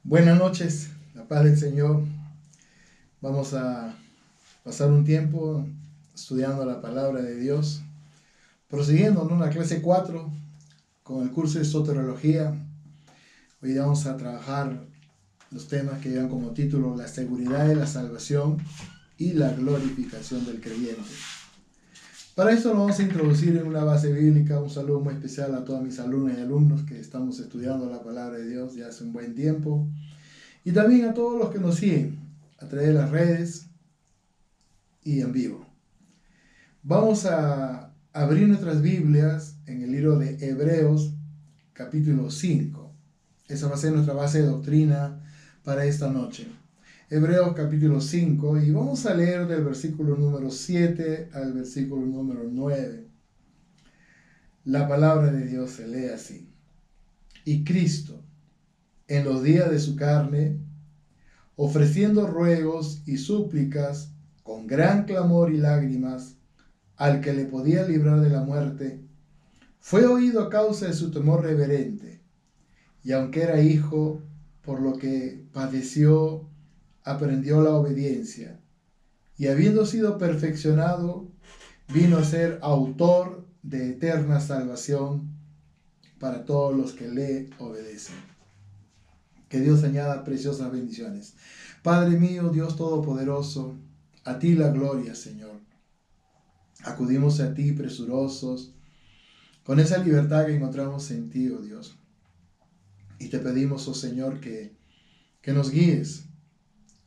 Buenas noches, la paz del Señor. Vamos a pasar un tiempo estudiando la palabra de Dios, prosiguiendo en la clase 4 con el curso de soteriología. Hoy vamos a trabajar los temas que llevan como título la seguridad de la salvación y la glorificación del creyente. Para esto nos vamos a introducir en una base bíblica. Un saludo muy especial a todos mis alumnos y alumnos que estamos estudiando la palabra de Dios ya hace un buen tiempo. Y también a todos los que nos siguen a través de las redes y en vivo. Vamos a abrir nuestras Biblias en el libro de Hebreos, capítulo 5. Esa va a ser nuestra base de doctrina para esta noche. Hebreos capítulo 5, y vamos a leer del versículo número 7 al versículo número 9. La palabra de Dios se lee así. Y Cristo, en los días de su carne, ofreciendo ruegos y súplicas con gran clamor y lágrimas al que le podía librar de la muerte, fue oído a causa de su temor reverente, y aunque era hijo, por lo que padeció, aprendió la obediencia, y habiendo sido perfeccionado, vino a ser autor de eterna salvación para todos los que le obedecen. Que Dios añada preciosas bendiciones. Padre mío, Dios Todopoderoso, a ti la gloria, Señor. Acudimos a ti presurosos, con esa libertad que encontramos en ti, oh Dios. Y te pedimos, oh Señor, que nos guíes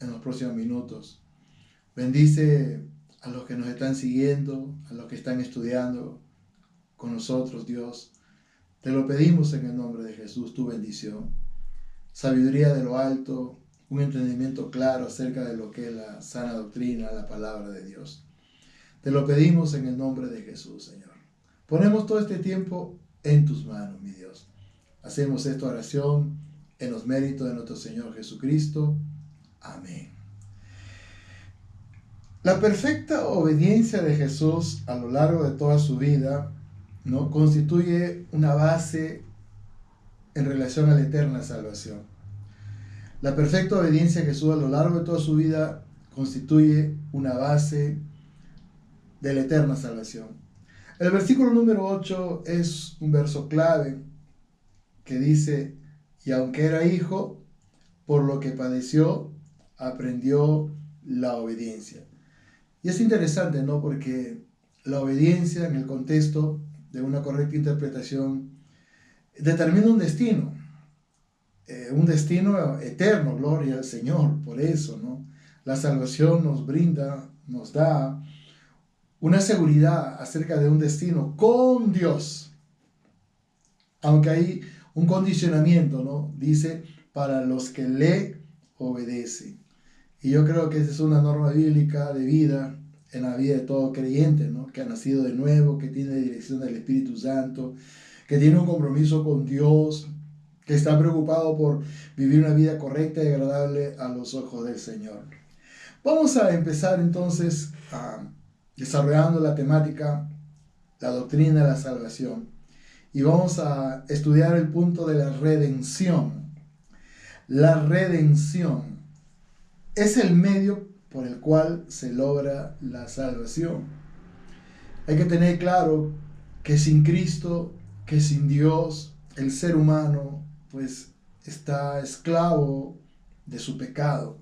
en los próximos minutos. Bendice a los que nos están siguiendo, a los que están estudiando con nosotros, Dios. Te lo pedimos en el nombre de Jesús, tu bendición. Sabiduría de lo alto, un entendimiento claro acerca de lo que es la sana doctrina, la palabra de Dios. Te lo pedimos en el nombre de Jesús, Señor. Ponemos todo este tiempo en tus manos, mi Dios. Hacemos esta oración en los méritos de nuestro Señor Jesucristo. Amén. La perfecta obediencia de Jesús a lo largo de toda su vida, ¿no?, constituye una base en relación a la eterna salvación. La perfecta obediencia de Jesús a lo largo de toda su vida constituye una base de la eterna salvación. El versículo número 8 es un verso clave que dice: y aunque era hijo, por lo que padeció, aprendió la obediencia. Y es interesante, ¿no?, porque la obediencia, en el contexto de una correcta interpretación, determina un destino eterno, gloria al Señor. Por eso, ¿no?, la salvación nos brinda, nos da una seguridad acerca de un destino con Dios. Aunque hay un condicionamiento, ¿no? Dice, para los que le obedecen. Y yo creo que esa es una norma bíblica de vida en la vida de todo creyente, ¿no?, que ha nacido de nuevo, que tiene dirección del Espíritu Santo, que tiene un compromiso con Dios, que está preocupado por vivir una vida correcta y agradable a los ojos del Señor. Vamos a empezar entonces desarrollando la temática, la doctrina de la salvación, y vamos a estudiar el punto de la redención. La redención es el medio por el cual se logra la salvación. Hay que tener claro que sin Cristo, que sin Dios, el ser humano pues está esclavo de su pecado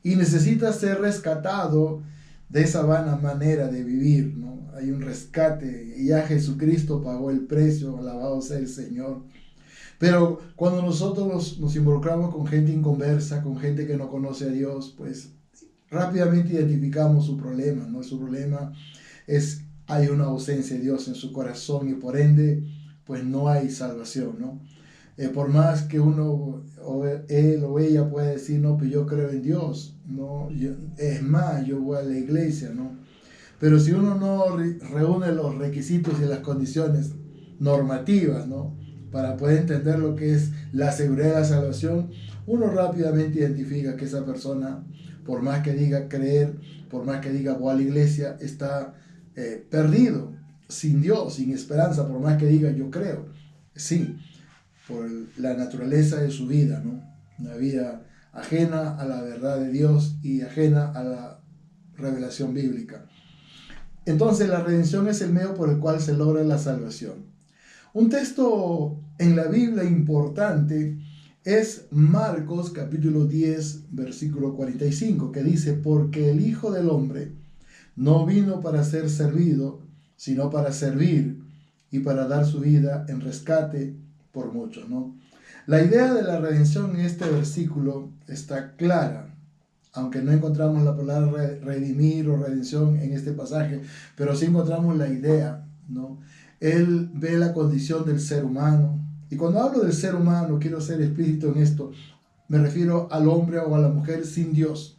y necesita ser rescatado de esa vana manera de vivir, ¿no? Hay un rescate y ya Jesucristo pagó el precio, alabado sea el Señor. Pero cuando nosotros nos involucramos con gente inconversa, con gente que no conoce a Dios, pues rápidamente identificamos su problema, ¿no? Su problema es, hay una ausencia de Dios en su corazón y por ende, pues no hay salvación, ¿no? Por más que uno, o él o ella pueda decir, no, pues yo creo en Dios, ¿no? Es más, yo voy a la iglesia, ¿no? Pero si uno no reúne los requisitos y las condiciones normativas, ¿no?, para poder entender lo que es la seguridad de la salvación, uno rápidamente identifica que esa persona, por más que diga creer, por más que diga voy a la iglesia, está perdido, sin Dios, sin esperanza, por más que diga yo creo. Sí, por la naturaleza de su vida, ¿no? una vida ajena a la verdad de Dios y ajena a la revelación bíblica. Entonces la redención es el medio por el cual se logra la salvación. Un texto en la Biblia importante es Marcos capítulo 10 versículo 45, que dice: porque el Hijo del Hombre no vino para ser servido, sino para servir y para dar su vida en rescate por muchos, ¿no? La idea de la redención en este versículo está clara, aunque no encontramos la palabra redimir o redención en este pasaje, pero sí encontramos la idea, ¿no? Él ve la condición del ser humano, y cuando hablo del ser humano, quiero ser explícito en esto, me refiero al hombre o a la mujer sin Dios,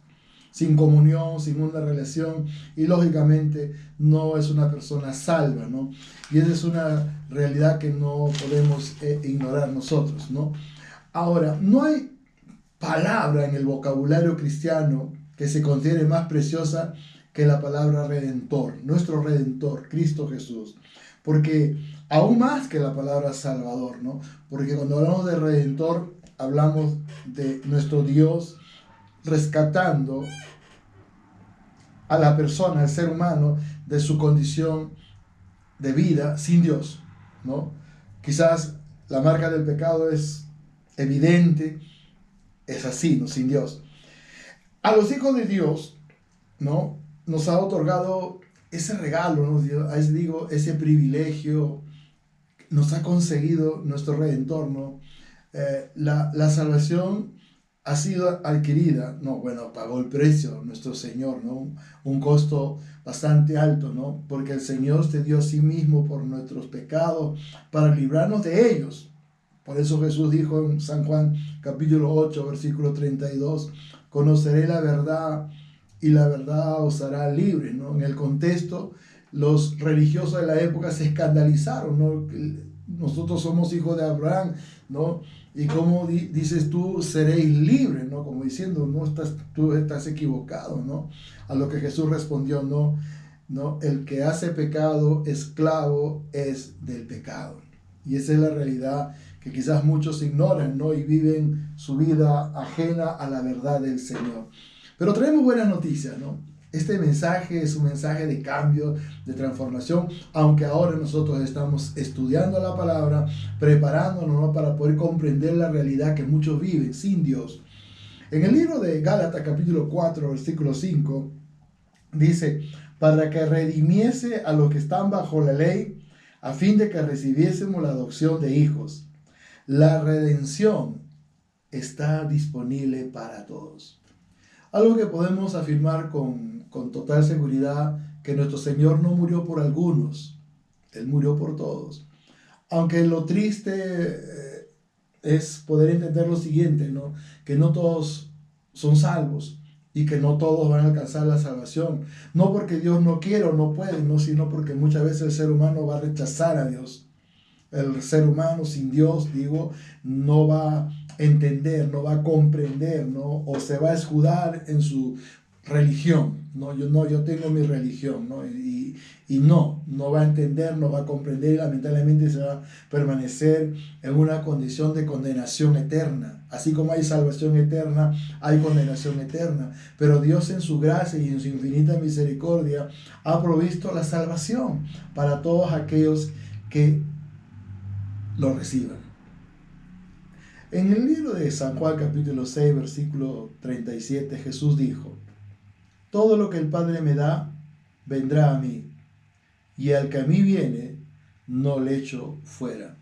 sin comunión, sin una relación, y lógicamente no es una persona salva, ¿no? Y esa es una realidad que no podemos ignorar nosotros, ¿no? Ahora, no hay palabra en el vocabulario cristiano que se considere más preciosa que la palabra redentor, nuestro redentor, Cristo Jesús. Porque aún más que la palabra salvador, ¿no? Porque cuando hablamos de redentor, hablamos de nuestro Dios rescatando a la persona, al ser humano, de su condición de vida sin Dios, ¿no? Quizás la marca del pecado es evidente, es así, ¿no? Sin Dios. A los hijos de Dios, ¿no? Nos ha otorgado ese regalo, ¿no? Digo, ese privilegio, nos ha conseguido nuestro Redentor, ¿no? La salvación ha sido adquirida, no, bueno, pagó el precio nuestro Señor, ¿no? Un costo bastante alto, ¿no? Porque el Señor se dio a sí mismo por nuestros pecados para librarnos de ellos. Por eso Jesús dijo en San Juan capítulo 8, versículo 32, conoceré la verdad y la verdad os hará libres, ¿no? En el contexto, los religiosos de la época se escandalizaron, ¿no? Nosotros somos hijos de Abraham, ¿no? Y como dices tú, seréis libres, ¿no? Como diciendo, no, tú estás equivocado, ¿no? A lo que Jesús respondió, no, no, el que hace pecado, esclavo es del pecado. Y esa es la realidad que quizás muchos ignoran, ¿no? Y viven su vida ajena a la verdad del Señor. Pero traemos buenas noticias, ¿no? Este mensaje es un mensaje de cambio, de transformación, aunque ahora nosotros estamos estudiando la palabra, preparándonos, ¿no? Para poder comprender la realidad que muchos viven sin Dios. En el libro de Gálatas capítulo 4, versículo 5, dice, para que redimiese a los que están bajo la ley, a fin de que recibiésemos la adopción de hijos. La redención está disponible para todos. Algo que podemos afirmar con total seguridad, que nuestro Señor no murió por algunos, Él murió por todos. Aunque lo triste es poder entender lo siguiente, ¿no? Que no todos son salvos y que no todos van a alcanzar la salvación. No porque Dios no quiera o no puede, no, sino porque muchas veces el ser humano va a rechazar a Dios. El ser humano sin Dios, digo, no va a entender, no va a comprender, ¿no? O se va a escudar en su religión, ¿no? Yo tengo mi religión, ¿no? Y no va a entender, no va a comprender y lamentablemente se va a permanecer en una condición de condenación eterna. Así como hay salvación eterna, hay condenación eterna. Pero Dios en su gracia y en su infinita misericordia ha provisto la salvación para todos aquellos que lo reciban. En el libro de San Juan capítulo 6 versículo 37 Jesús dijo, todo lo que el Padre me da vendrá a mí, y al que a mí viene no le echo fuera.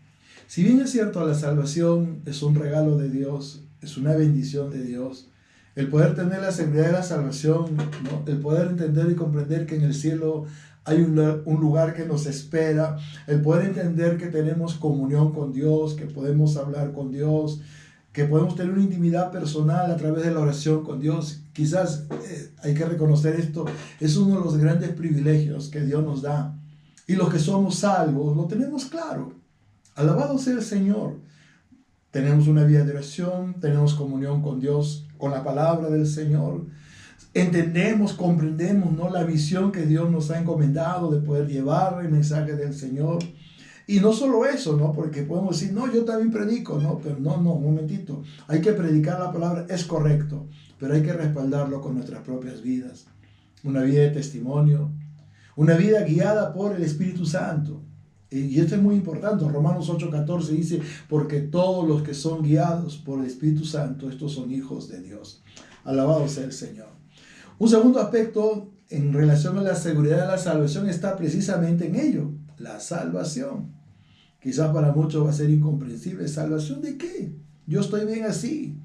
Si bien es cierto, la salvación es un regalo de Dios, es una bendición de Dios, el poder tener la seguridad de la salvación, ¿no? El poder entender y comprender que en el cielo hay un lugar que nos espera, el poder entender que tenemos comunión con Dios, que podemos hablar con Dios, que podemos tener una intimidad personal a través de la oración con Dios. Quizás hay que reconocer esto, es uno de los grandes privilegios que Dios nos da. Y los que somos salvos lo tenemos claro. Alabado sea el Señor. Tenemos una vida de oración, tenemos comunión con Dios, con la palabra del Señor. Entendemos, comprendemos, ¿no? La visión que Dios nos ha encomendado de poder llevar el mensaje del Señor. Y no solo eso, ¿no? Porque podemos decir, no, yo también predico, ¿no? Pero no, un momentito. Hay que predicar la palabra, es correcto, pero hay que respaldarlo con nuestras propias vidas. Una vida de testimonio, una vida guiada por el Espíritu Santo. Y esto es muy importante. Romanos 8:14 dice, porque todos los que son guiados por el Espíritu Santo, estos son hijos de Dios. Alabado sea el Señor. Un segundo aspecto en relación a la seguridad de la salvación está precisamente en ello, la salvación. Quizás para muchos va a ser incomprensible. ¿Salvación de qué? Yo estoy bien así,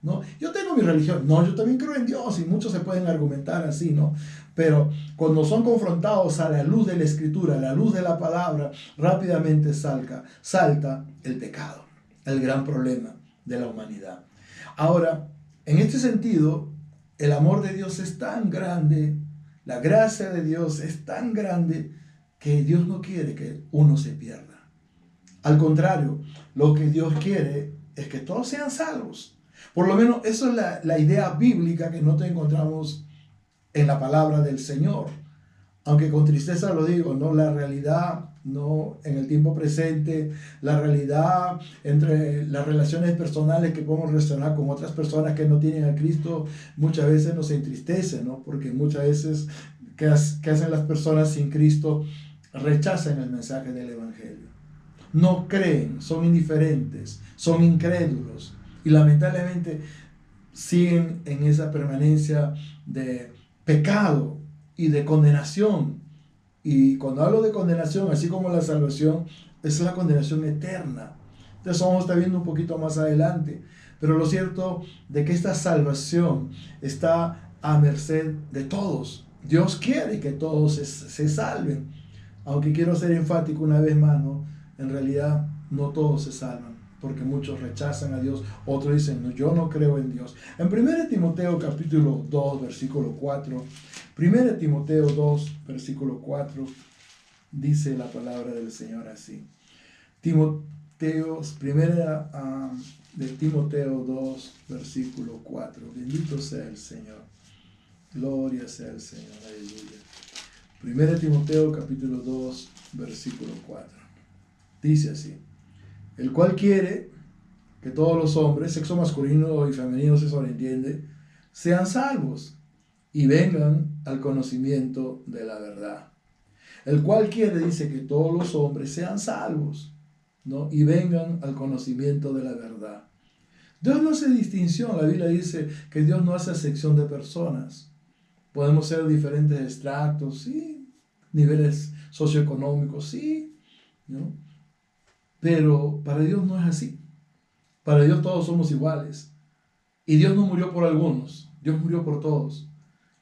¿no? Yo tengo mi religión. No, yo también creo en Dios y muchos se pueden argumentar así, ¿no? Pero cuando son confrontados a la luz de la Escritura, a la luz de la palabra, rápidamente salta el pecado, el gran problema de la humanidad. Ahora, en este sentido, el amor de Dios es tan grande, la gracia de Dios es tan grande que Dios no quiere que uno se pierda. Al contrario, lo que Dios quiere es que todos sean salvos. Por lo menos eso es la idea bíblica que no te encontramos en la palabra del Señor. Aunque con tristeza lo digo, ¿no? La realidad, ¿no? En el tiempo presente, la realidad entre las relaciones personales que podemos relacionar con otras personas que no tienen a Cristo, muchas veces nos entristece, ¿no? Porque muchas veces, ¿qué hacen las personas sin Cristo? Rechazan el mensaje del Evangelio. No creen, son indiferentes, son incrédulos y lamentablemente siguen en esa permanencia de pecado y de condenación. Y cuando hablo de condenación, así como la salvación, es la condenación eterna. Entonces vamos a estar viendo un poquito más adelante. Pero lo cierto de que esta salvación está a merced de todos. Dios quiere que todos se salven. Aunque quiero ser enfático una vez más, ¿no? En realidad no todos se salvan, porque muchos rechazan a Dios, otros dicen, no, yo no creo en Dios. En 1 Timoteo capítulo 2, versículo 4, 1 Timoteo 2, versículo 4, dice la palabra del Señor así. Primera de Timoteo 2, versículo 4, bendito sea el Señor, gloria sea el Señor, aleluya. 1 Timoteo capítulo 2, versículo 4. Dice así, el cual quiere que todos los hombres, sexo masculino y femenino, se sobreentiende, sean salvos y vengan al conocimiento de la verdad. El cual quiere, dice, que todos los hombres sean salvos, ¿no? Y vengan al conocimiento de la verdad. Dios no hace distinción. La Biblia dice que Dios no hace acepción de personas. Podemos ser diferentes estratos, sí, niveles socioeconómicos, sí, ¿no? Pero para Dios no es así. Para Dios todos somos iguales. Y Dios no murió por algunos, Dios murió por todos.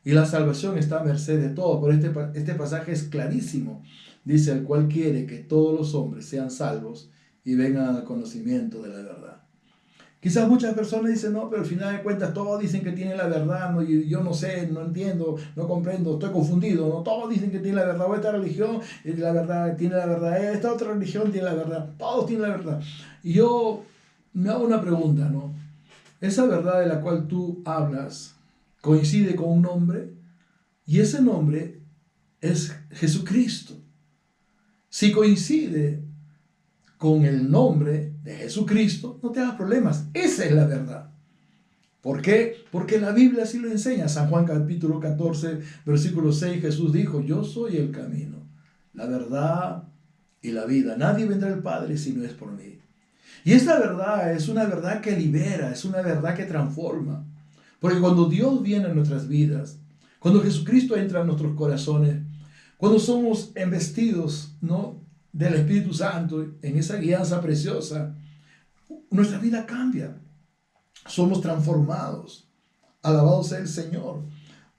Y la salvación está a merced de todos. Pero este pasaje es clarísimo. Dice, el cual quiere que todos los hombres sean salvos y vengan al conocimiento de la verdad. Quizás muchas personas dicen, no, pero al final de cuentas todos dicen que tienen la verdad, ¿no? Y yo no sé, no entiendo, no comprendo, estoy confundido, ¿no? Todos dicen que tienen la verdad, o esta religión la verdad, tiene la verdad, esta otra religión tiene la verdad, todos tienen la verdad. Y yo me hago una pregunta, ¿no? ¿Esa verdad de la cual tú hablas coincide con un nombre? Y ese nombre es Jesucristo. Si coincide con el nombre de Jesucristo, no te hagas problemas. Esa es la verdad. ¿Por qué? Porque la Biblia así lo enseña. San Juan capítulo 14, versículo 6, Jesús dijo, yo soy el camino, la verdad y la vida. Nadie vendrá al Padre si no es por mí. Y esta verdad es una verdad que libera, es una verdad que transforma. Porque cuando Dios viene a nuestras vidas, cuando Jesucristo entra en nuestros corazones, cuando somos embestidos, ¿no?, del Espíritu Santo, en esa guianza preciosa, nuestra vida cambia. Somos transformados. Alabado sea el Señor.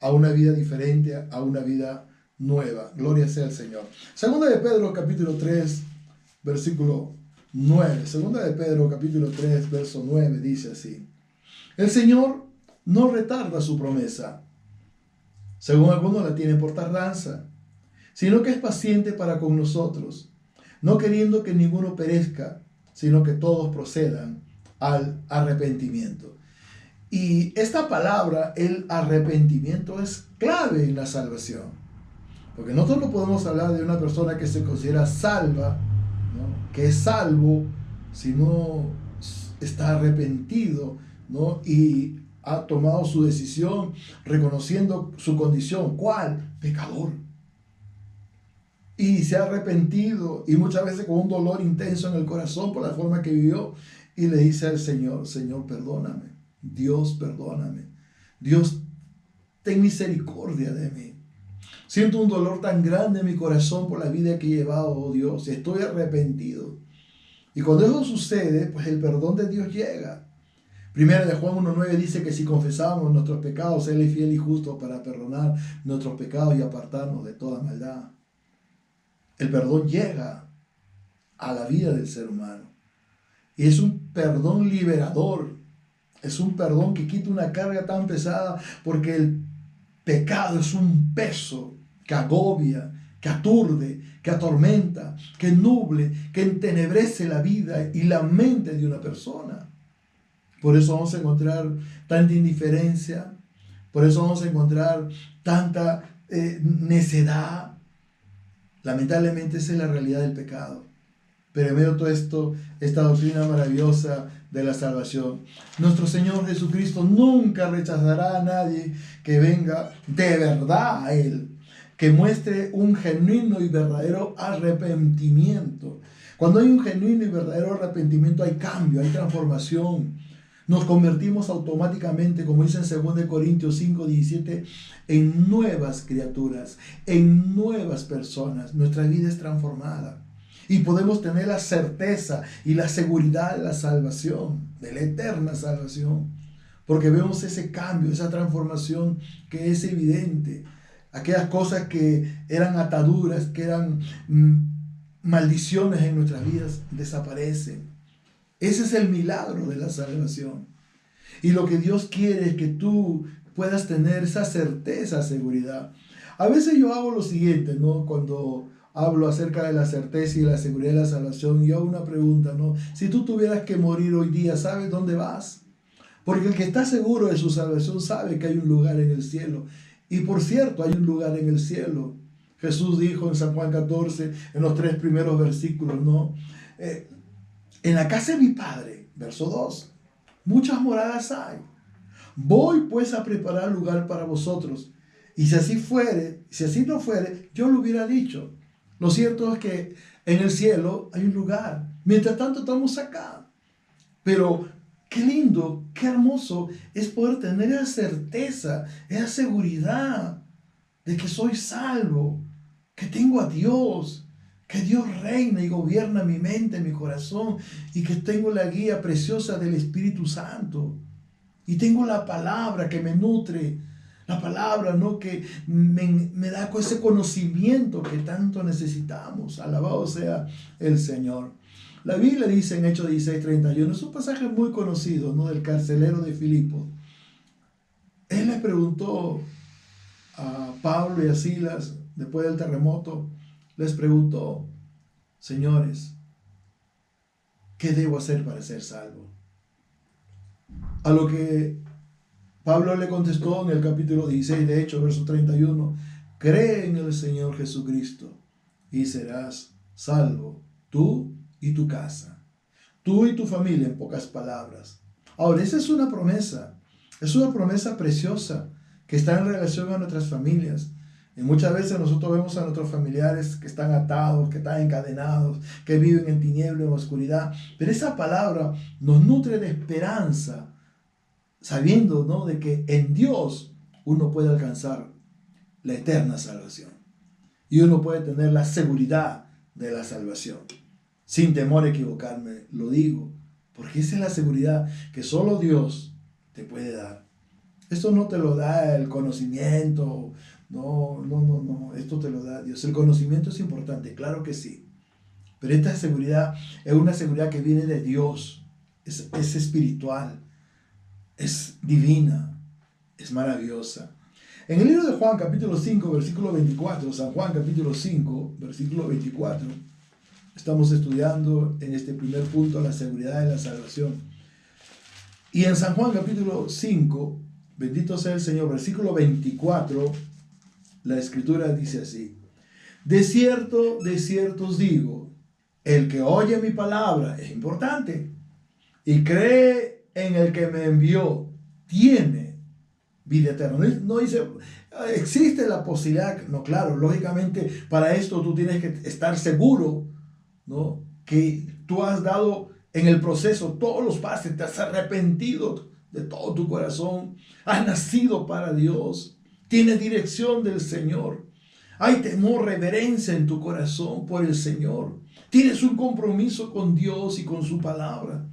A una vida diferente, a una vida nueva. Gloria sea al Señor. Segunda de Pedro, capítulo 3, versículo 9. Segunda de Pedro, capítulo 3, verso 9, dice así. El Señor no retarda su promesa, según algunos la tienen por tardanza, sino que es paciente para con nosotros, no queriendo que ninguno perezca, sino que todos procedan al arrepentimiento. Y esta palabra, el arrepentimiento, es clave en la salvación. Porque nosotros no podemos hablar de una persona que se considera salva ¿no? Que es salvo si no está arrepentido, ¿no? Y ha tomado su decisión reconociendo su condición. ¿Cuál? Pecador. Y se ha arrepentido, y muchas veces con un dolor intenso en el corazón por la forma que vivió, y le dice al Señor: Señor, perdóname. Dios, perdóname. Dios, ten misericordia de mí. Siento un dolor tan grande en mi corazón por la vida que he llevado, oh Dios. Estoy arrepentido. Y cuando eso sucede, pues el perdón de Dios llega. Primera de Juan 1:9 dice que si confesamos nuestros pecados, Él es fiel y justo para perdonar nuestros pecados y apartarnos de toda maldad. El perdón llega a la vida del ser humano. Y es un perdón liberador. Es un perdón que quita una carga tan pesada, porque el pecado es un peso que agobia, que aturde, que atormenta, que nuble, que entenebrece la vida y la mente de una persona. Por eso vamos a encontrar tanta indiferencia, por eso vamos a encontrar tanta necedad. Lamentablemente esa es la realidad del pecado. Pero en medio de todo esto, esta doctrina maravillosa de la salvación. Nuestro Señor Jesucristo nunca rechazará a nadie que venga de verdad a Él, que muestre un genuino y verdadero arrepentimiento. Cuando hay un genuino y verdadero arrepentimiento, hay cambio, hay transformación. Nos convertimos automáticamente, como dice en 2 Corintios 5:17, en nuevas criaturas, en nuevas personas. Nuestra vida es transformada. Y podemos tener la certeza y la seguridad de la salvación, de la eterna salvación. Porque vemos ese cambio, esa transformación que es evidente. Aquellas cosas que eran ataduras, que eran maldiciones en nuestras vidas, desaparecen. Ese es el milagro de la salvación. Y lo que Dios quiere es que tú puedas tener esa certeza, seguridad. A veces yo hago lo siguiente, ¿no? Cuando hablo acerca de la certeza y la seguridad de la salvación, y hago una pregunta, ¿no? Si tú tuvieras que morir hoy día, ¿sabes dónde vas? Porque el que está seguro de su salvación sabe que hay un lugar en el cielo. Y por cierto, hay un lugar en el cielo. Jesús dijo en San Juan 14, en los 3 primeros versículos, ¿no? En la casa de mi Padre, verso 2, muchas moradas hay. Voy pues a preparar lugar para vosotros. Y si así fuere, si así no fuere, yo lo hubiera dicho. Lo cierto es que en el cielo hay un lugar. Mientras tanto estamos acá. Pero qué lindo, qué hermoso es poder tener esa certeza, esa seguridad de que soy salvo, que tengo a Dios, que Dios reina y gobierna mi mente, mi corazón, y que tengo la guía preciosa del Espíritu Santo. Y tengo la palabra que me nutre, la palabra, ¿no? Que me da ese conocimiento que tanto necesitamos. Alabado sea el Señor. La Biblia dice en Hechos 16:31, es un pasaje muy conocido, ¿no? Del carcelero de Filipos. Él le preguntó a Pablo y a Silas, después del terremoto, les preguntó: señores, ¿qué debo hacer para ser salvo? A lo que Pablo le contestó en el capítulo 16 de Hechos, verso 31, cree en el Señor Jesucristo y serás salvo, tú y tu casa, tú y tu familia, en pocas palabras. Ahora, esa es una promesa preciosa que está en relación a nuestras familias. Y muchas veces nosotros vemos a nuestros familiares que están atados, que están encadenados, que viven en tiniebla, en oscuridad. Pero esa palabra nos nutre de esperanza, sabiendo, ¿no?, de que en Dios uno puede alcanzar la eterna salvación. Y uno puede tener la seguridad de la salvación. Sin temor a equivocarme, lo digo, porque esa es la seguridad que solo Dios te puede dar. Esto no te lo da el conocimiento, no, esto te lo da Dios. El conocimiento es importante, claro que sí, pero esta seguridad es una seguridad que viene de Dios, es espiritual, es divina, es maravillosa. En el libro de Juan, capítulo 5, versículo 24, San Juan, capítulo 5, versículo 24, estamos estudiando en este primer punto la seguridad de la salvación. Y en San Juan, capítulo 5, bendito sea el Señor, versículo 24, la Escritura dice así: de cierto os digo, el que oye mi palabra, es importante, y cree en el que me envió, tiene vida eterna. No dice, existe la posibilidad, no, claro, lógicamente para esto tú tienes que estar seguro, ¿no?, que tú has dado en el proceso todos los pasos, te has arrepentido de todo tu corazón, has nacido para Dios, tienes dirección del Señor, hay temor, reverencia en tu corazón por el Señor, tienes un compromiso con Dios y con su palabra.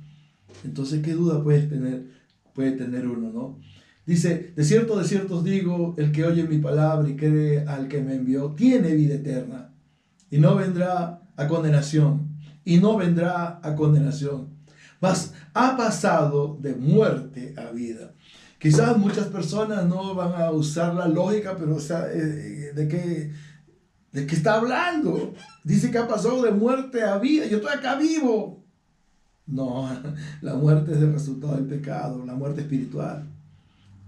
Entonces, ¿qué duda puede tener uno, no? Dice, de cierto os digo, el que oye mi palabra y cree al que me envió, tiene vida eterna y no vendrá a condenación, mas ha pasado de muerte a vida. Quizás muchas personas no van a usar la lógica, pero o sea, ¿de qué está hablando? Dice que ha pasado de muerte a vida, yo estoy acá vivo. No, la muerte es el resultado del pecado, la muerte espiritual.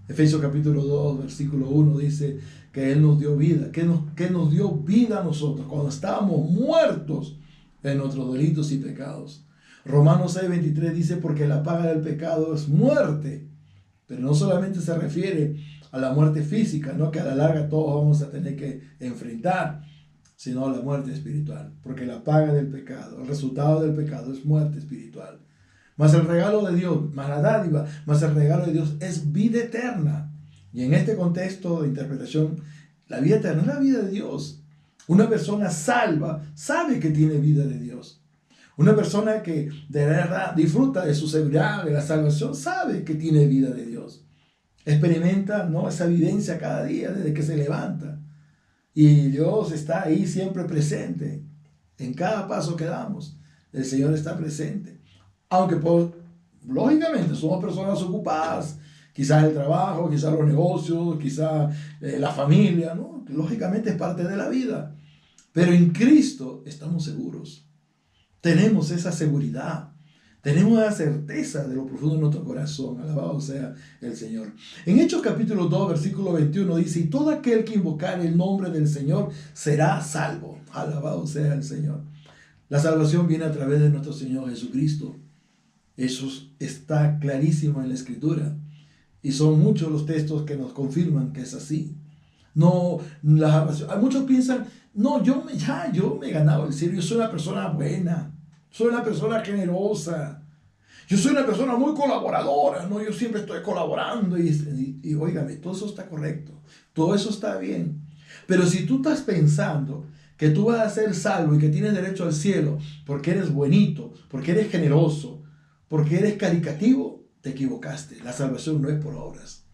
Efesios capítulo 2, versículo 1 dice que Él nos dio vida, que nos dio vida a nosotros cuando estábamos muertos en nuestros delitos y pecados. Romanos 6, 23 dice, porque la paga del pecado es muerte, pero no solamente se refiere a la muerte física, ¿no?, que a la larga todos vamos a tener que enfrentar, sino a la muerte espiritual, porque la paga del pecado, el resultado del pecado es muerte espiritual. Mas el regalo de Dios, más la dádiva, más el regalo de Dios es vida eterna. Y en este contexto de interpretación, la vida eterna es la vida de Dios. Una persona salva sabe que tiene vida de Dios. Una persona que de verdad disfruta de su seguridad, de la salvación, sabe que tiene vida de Dios. Experimenta, ¿no?, esa evidencia cada día desde que se levanta. Y Dios está ahí siempre presente. En cada paso que damos, el Señor está presente. Aunque lógicamente somos personas ocupadas, quizás el trabajo, quizás los negocios, quizás la familia, ¿no? Lógicamente es parte de la vida. Pero en Cristo estamos seguros. Tenemos esa seguridad. Tenemos la certeza de lo profundo de nuestro corazón. Alabado sea el Señor. En Hechos capítulo 2, versículo 21 dice, y todo aquel que invocare el nombre del Señor será salvo. Alabado sea el Señor. La salvación viene a través de nuestro Señor Jesucristo. Eso está clarísimo en la Escritura. Y son muchos los textos que nos confirman que es así. No, muchos piensan, no, yo me he ganado el cielo, yo soy una persona buena, soy una persona generosa, yo soy una persona muy colaboradora, ¿no? Yo siempre estoy colaborando y óigame, todo eso está correcto, todo eso está bien. Pero si tú estás pensando que tú vas a ser salvo y que tienes derecho al cielo porque eres buenito, porque eres generoso, porque eres caritativo, te equivocaste. La salvación no es por obras.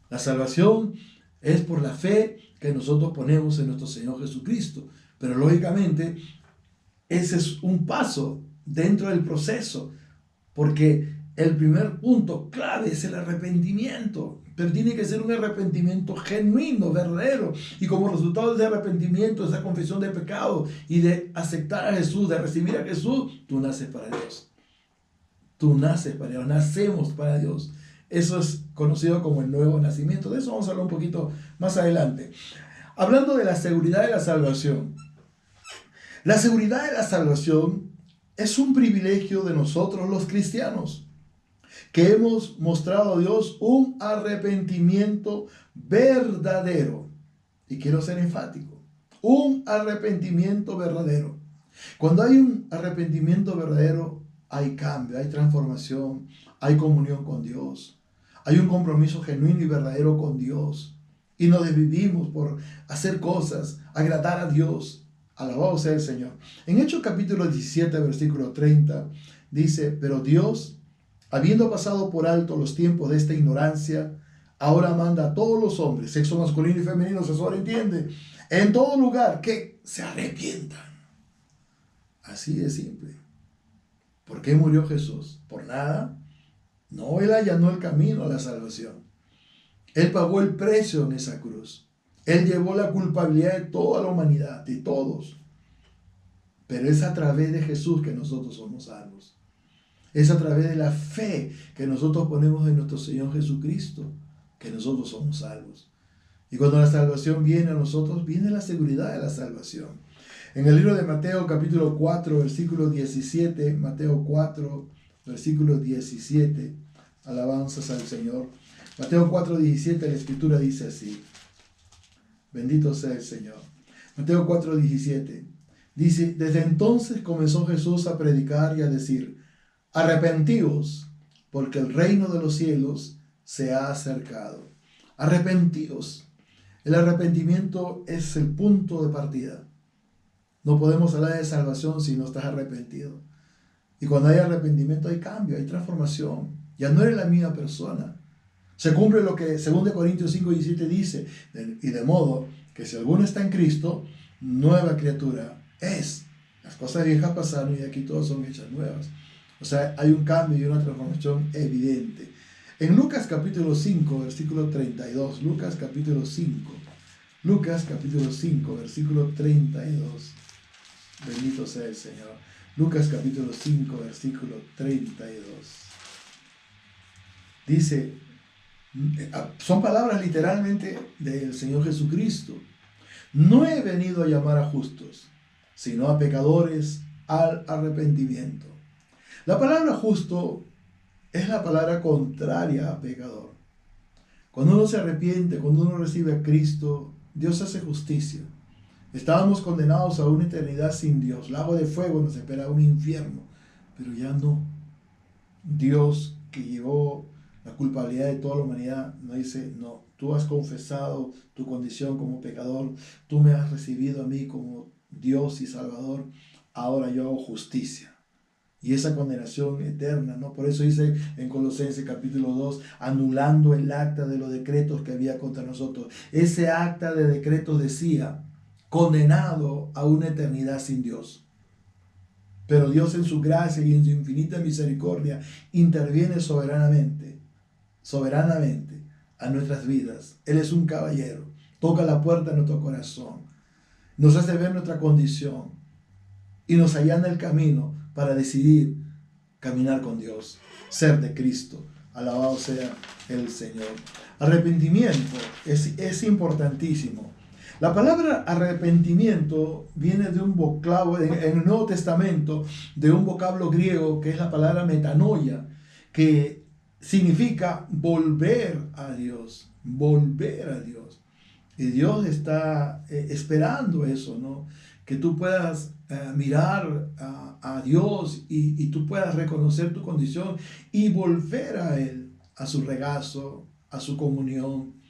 La salvación es por la fe que nosotros ponemos en nuestro Señor Jesucristo. Pero lógicamente, ese es un paso dentro del proceso, porque el primer punto clave es el arrepentimiento. Pero tiene que ser un arrepentimiento genuino, verdadero. Y como resultado de ese arrepentimiento, esa confesión de pecado y de aceptar a Jesús, de recibir a Jesús, tú naces para Dios. Tú naces para Dios, nacemos para Dios. Eso es conocido como el nuevo nacimiento. De eso vamos a hablar un poquito más adelante. Hablando de la seguridad de la salvación. La seguridad de la salvación es un privilegio de nosotros los cristianos, que hemos mostrado a Dios un arrepentimiento verdadero. Y quiero ser enfático. Un arrepentimiento verdadero. Cuando hay un arrepentimiento verdadero, hay cambio, hay transformación, hay comunión con Dios. Hay un compromiso genuino y verdadero con Dios. Y nos desvivimos por hacer cosas, agradar a Dios. Alabado sea el Señor. En Hechos capítulo 17, versículo 30, dice, pero Dios, habiendo pasado por alto los tiempos de esta ignorancia, ahora manda a todos los hombres, sexo masculino y femenino, se sobreentiende, en todo lugar, que se arrepientan. Así de simple. ¿Por qué murió Jesús? ¿Por nada? No, Él allanó el camino a la salvación. Él pagó el precio en esa cruz. Él llevó la culpabilidad de toda la humanidad, de todos. Pero es a través de Jesús que nosotros somos salvos. Es a través de la fe que nosotros ponemos en nuestro Señor Jesucristo que nosotros somos salvos. Y cuando la salvación viene a nosotros, viene la seguridad de la salvación. En el libro de Mateo capítulo 4, versículo 17, Mateo 4, versículo 17, alabanzas al Señor. Mateo 4, 17, la Escritura dice así, bendito sea el Señor. Mateo 4, 17, dice, desde entonces comenzó Jesús a predicar y a decir, arrepentíos, porque el reino de los cielos se ha acercado. Arrepentíos. El arrepentimiento es el punto de partida. No podemos hablar de salvación si no estás arrepentido. Y cuando hay arrepentimiento hay cambio, hay transformación. Ya no eres la misma persona. Se cumple lo que 2 Corintios 5, 17 dice, y de modo que si alguno está en Cristo, nueva criatura es. Las cosas viejas pasaron y aquí todas son hechas nuevas. O sea, hay un cambio y una transformación evidente. En Lucas capítulo 5, versículo 32, Lucas capítulo 5, versículo 32. Bendito sea el Señor. Lucas capítulo 5, versículo 32. Dice, son palabras literalmente del Señor Jesucristo. No he venido a llamar a justos, sino a pecadores al arrepentimiento. La palabra justo es la palabra contraria a pecador. Cuando uno se arrepiente, cuando uno recibe a Cristo, Dios hace justicia. Estábamos condenados a una eternidad sin Dios. Lago de fuego nos espera un infierno. Pero ya no. Dios, que llevó la culpabilidad de toda la humanidad, nos dice, no, tú has confesado tu condición como pecador, tú me has recibido a mí como Dios y Salvador, ahora yo hago justicia. Y esa condenación eterna, ¿no? Por eso dice en Colosenses capítulo 2, anulando el acta de los decretos que había contra nosotros. Ese acta de decretos decía, condenado a una eternidad sin Dios. Pero Dios en su gracia y en su infinita misericordia interviene soberanamente a nuestras vidas. Él es un caballero, toca la puerta de nuestro corazón, nos hace ver nuestra condición y nos allana el camino para decidir caminar con Dios, ser de Cristo. Alabado sea el Señor. Arrepentimiento es importantísimo. La palabra arrepentimiento viene de un vocablo, en el Nuevo Testamento, de un vocablo griego que es la palabra metanoia, que significa volver a Dios, volver a Dios. Y Dios está esperando eso, ¿no? Que tú puedas mirar a Dios y tú puedas reconocer tu condición y volver a Él, a su regazo, a su comunión.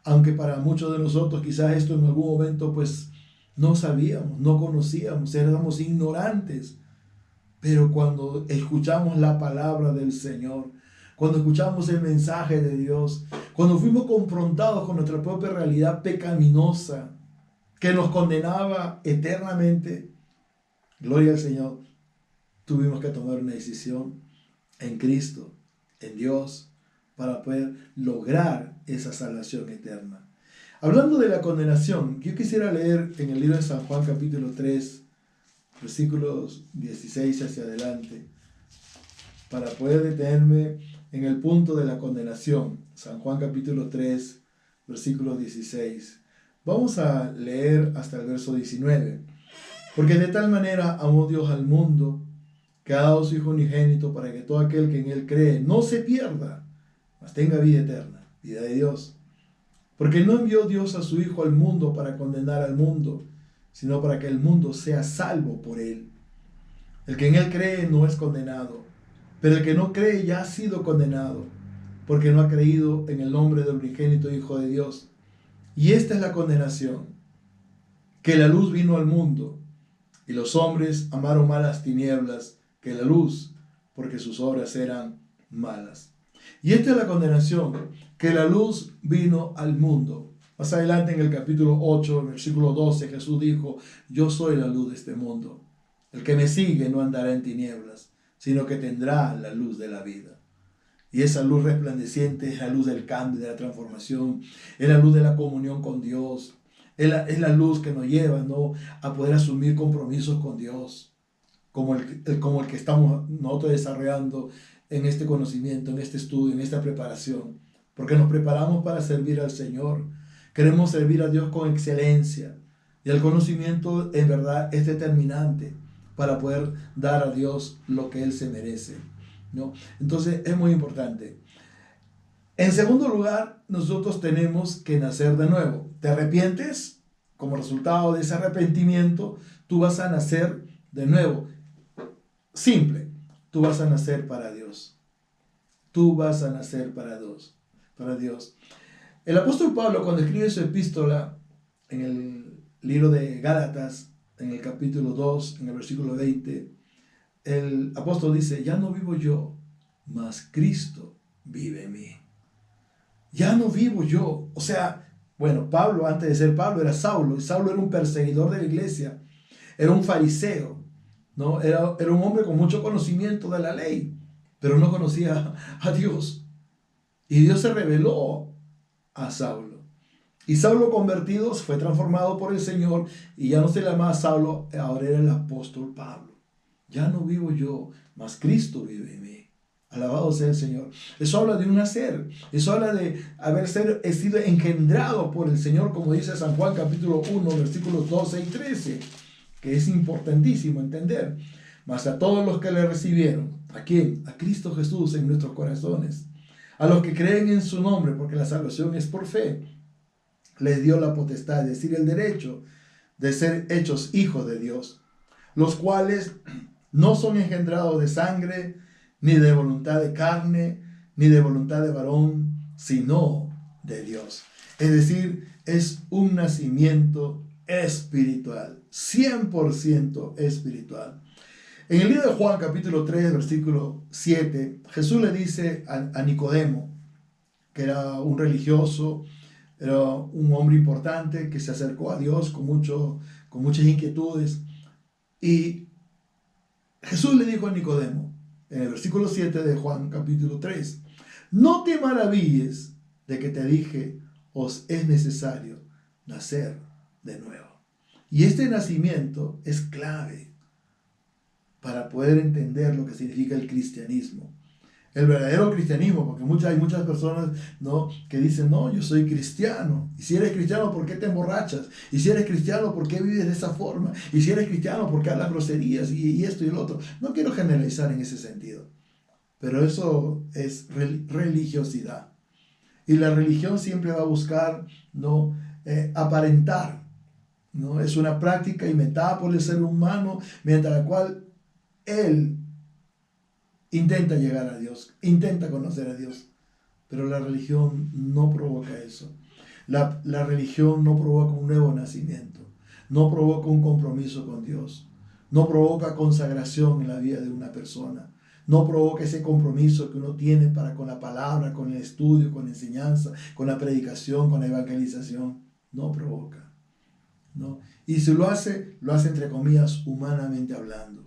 Aunque para muchos de nosotros quizás esto en algún momento pues no sabíamos, no conocíamos, éramos ignorantes. Pero cuando escuchamos la palabra del Señor, cuando escuchamos el mensaje de Dios, cuando fuimos confrontados con nuestra propia realidad pecaminosa que nos condenaba eternamente, gloria al Señor, tuvimos que tomar una decisión en Cristo, en Dios, para poder lograr esa salvación eterna. Hablando de la condenación, yo quisiera leer en el libro de San Juan capítulo 3, versículos 16 hacia adelante, para poder detenerme en el punto de la condenación. San Juan capítulo 3, versículo 16. Vamos a leer hasta el verso 19. Porque de tal manera amó Dios al mundo, que ha dado su Hijo unigénito, para que todo aquel que en Él cree no se pierda, mas tenga vida eterna, vida de Dios. Porque no envió Dios a su Hijo al mundo para condenar al mundo, sino para que el mundo sea salvo por Él. El que en Él cree no es condenado, pero el que no cree ya ha sido condenado, porque no ha creído en el nombre del unigénito Hijo de Dios. Y esta es la condenación, que la luz vino al mundo, y los hombres amaron más las tinieblas que la luz, porque sus obras eran malas. Y esta es la condenación, que la luz vino al mundo. Más adelante en el capítulo 8, versículo 12, Jesús dijo, yo soy la luz de este mundo. El que me sigue no andará en tinieblas, sino que tendrá la luz de la vida. Y esa luz resplandeciente es la luz del cambio, de la transformación, es la luz de la comunión con Dios, es la luz que nos lleva, ¿no?, a poder asumir compromisos con Dios, como el que estamos nosotros desarrollando en este conocimiento, en este estudio, en esta preparación, porque nos preparamos para servir al Señor. Queremos servir a Dios con excelencia. Y el conocimiento en verdad es determinante para poder dar a Dios lo que Él se merece, ¿no? Entonces es muy importante. En segundo lugar, nosotros tenemos que nacer de nuevo. ¿Te arrepientes? Como resultado de ese arrepentimiento, tú vas a nacer de nuevo. Simple, tú vas a nacer para Dios. Tú vas a nacer para Dios. El apóstol Pablo, cuando escribe su epístola en el libro de Gálatas, en el capítulo 2, en el versículo 20, el apóstol dice, ya no vivo yo, mas Cristo vive en mí. Ya no vivo yo. O sea, bueno, Pablo, antes de ser Pablo, era Saulo, y Saulo era un perseguidor de la iglesia, era un fariseo, ¿no? Era un hombre con mucho conocimiento de la ley, pero no conocía a Dios. Y Dios se reveló a Saulo. Y Saulo convertido fue transformado por el Señor y ya no se llamaba Saulo, ahora era el apóstol Pablo. Ya no vivo yo, mas Cristo vive en mí. Alabado sea el Señor. Eso habla de un nacer. Eso habla de haber sido engendrado por el Señor, como dice San Juan capítulo 1, versículos 12 y 13, que es importantísimo entender. Mas a todos los que le recibieron, ¿a quién? A Cristo Jesús en nuestros corazones. A los que creen en su nombre, porque la salvación es por fe, les dio la potestad, es decir, el derecho de ser hechos hijos de Dios, los cuales no son engendrados de sangre, ni de voluntad de carne, ni de voluntad de varón, sino de Dios. Es decir, es un nacimiento espiritual, 100% espiritual. En el libro de Juan, capítulo 3, versículo 7, Jesús le dice a Nicodemo, que era un religioso, era un hombre importante que se acercó a Dios con muchas inquietudes. Y Jesús le dijo a Nicodemo, en el versículo 7 de Juan capítulo 3, no te maravilles de que te dije, os es necesario nacer de nuevo. Y este nacimiento es clave para poder entender lo que significa el cristianismo. El verdadero cristianismo, porque hay muchas personas, ¿no?, que dicen, no, yo soy cristiano. Y si eres cristiano, ¿por qué te emborrachas? Y si eres cristiano, ¿por qué vives de esa forma? Y si eres cristiano, ¿por qué hablas groserías y esto y el otro? No quiero generalizar en ese sentido, pero eso es religiosidad. Y la religión siempre va a buscar, ¿no?, aparentar, ¿no? Es una práctica y metáfora del ser humano mediante la cual él intenta llegar a Dios, intenta conocer a Dios, pero la religión no provoca eso. La religión no provoca un nuevo nacimiento, no provoca un compromiso con Dios, no provoca consagración en la vida de una persona, no provoca ese compromiso que uno tiene para con la palabra, con el estudio, con la enseñanza, con la predicación, con la evangelización. No provoca, ¿no? Y si lo hace entre comillas, humanamente hablando.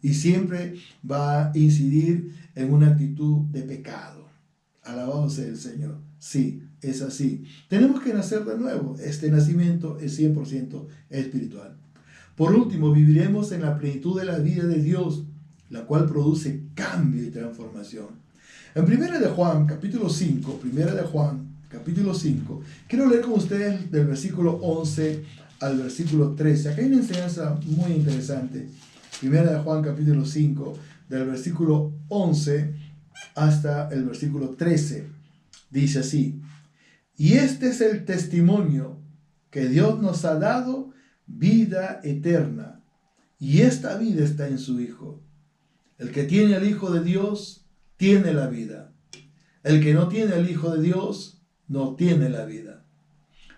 Y siempre va a incidir en una actitud de pecado. Alabado sea el Señor. Sí, es así. Tenemos que nacer de nuevo. Este nacimiento es 100% espiritual. Por último, viviremos en la plenitud de la vida de Dios, la cual produce cambio y transformación. En 1 de Juan, capítulo 5, quiero leer con ustedes del versículo 11 al versículo 13. Acá hay una enseñanza muy interesante. 1 de Juan capítulo 5, del versículo 11 hasta el versículo 13. Dice así: y este es el testimonio que Dios nos ha dado, vida eterna, y esta vida está en su Hijo. El que tiene al Hijo de Dios, tiene la vida. El que no tiene al Hijo de Dios, no tiene la vida.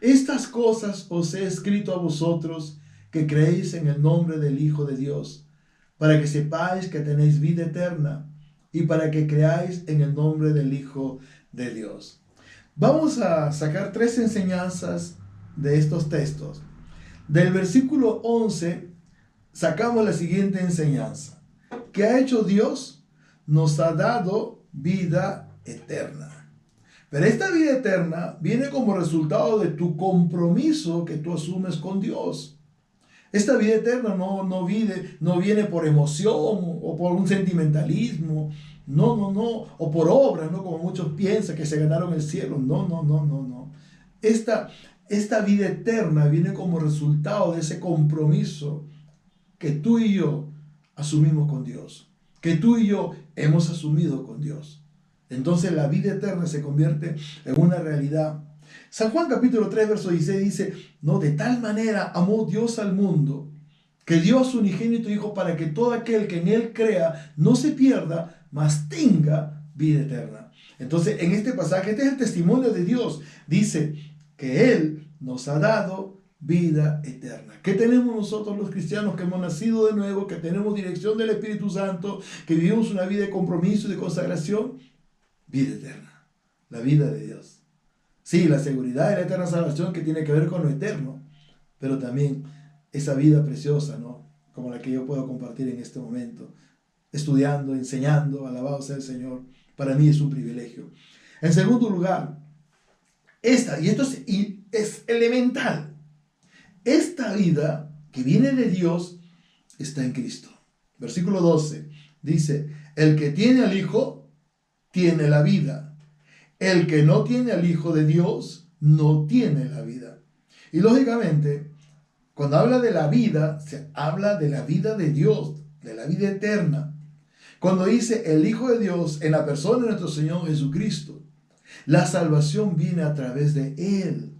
Estas cosas os he escrito a vosotros que creéis en el nombre del Hijo de Dios, para que sepáis que tenéis vida eterna y para que creáis en el nombre del Hijo de Dios. Vamos a sacar 3 enseñanzas de estos textos. Del versículo 11 sacamos la siguiente enseñanza. ¿Qué ha hecho Dios? Nos ha dado vida eterna. Pero esta vida eterna viene como resultado de tu compromiso que tú asumes con Dios. Esta vida eterna no viene por emoción o por un sentimentalismo, o por obras, ¿no?, como muchos piensan que se ganaron el cielo. No. esta vida eterna viene como resultado de ese compromiso que tú y yo asumimos con Dios, que tú y yo hemos asumido con Dios. Entonces la vida eterna se convierte en una realidad. San Juan capítulo 3, verso 16 dice, no, de tal manera amó Dios al mundo, que dio a su unigénito Hijo para que todo aquel que en Él crea no se pierda, mas tenga vida eterna. Entonces, en este pasaje, este es el testimonio de Dios. Dice que Él nos ha dado vida eterna. ¿Qué tenemos nosotros los cristianos que hemos nacido de nuevo, que tenemos dirección del Espíritu Santo, que vivimos una vida de compromiso y de consagración? Vida eterna, la vida de Dios. Sí, la seguridad de la eterna salvación que tiene que ver con lo eterno, pero también esa vida preciosa, ¿no? Como la que yo puedo compartir en este momento, estudiando, enseñando, alabado sea el Señor. Para mí es un privilegio. En segundo lugar, y esto es elemental, esta vida que viene de Dios está en Cristo. Versículo 12 dice, el que tiene al Hijo tiene la vida. El que no tiene al Hijo de Dios no tiene la vida. Y lógicamente, cuando habla de la vida, se habla de la vida de Dios, de la vida eterna. Cuando dice el Hijo de Dios en la persona de nuestro Señor Jesucristo, la salvación viene a través de Él.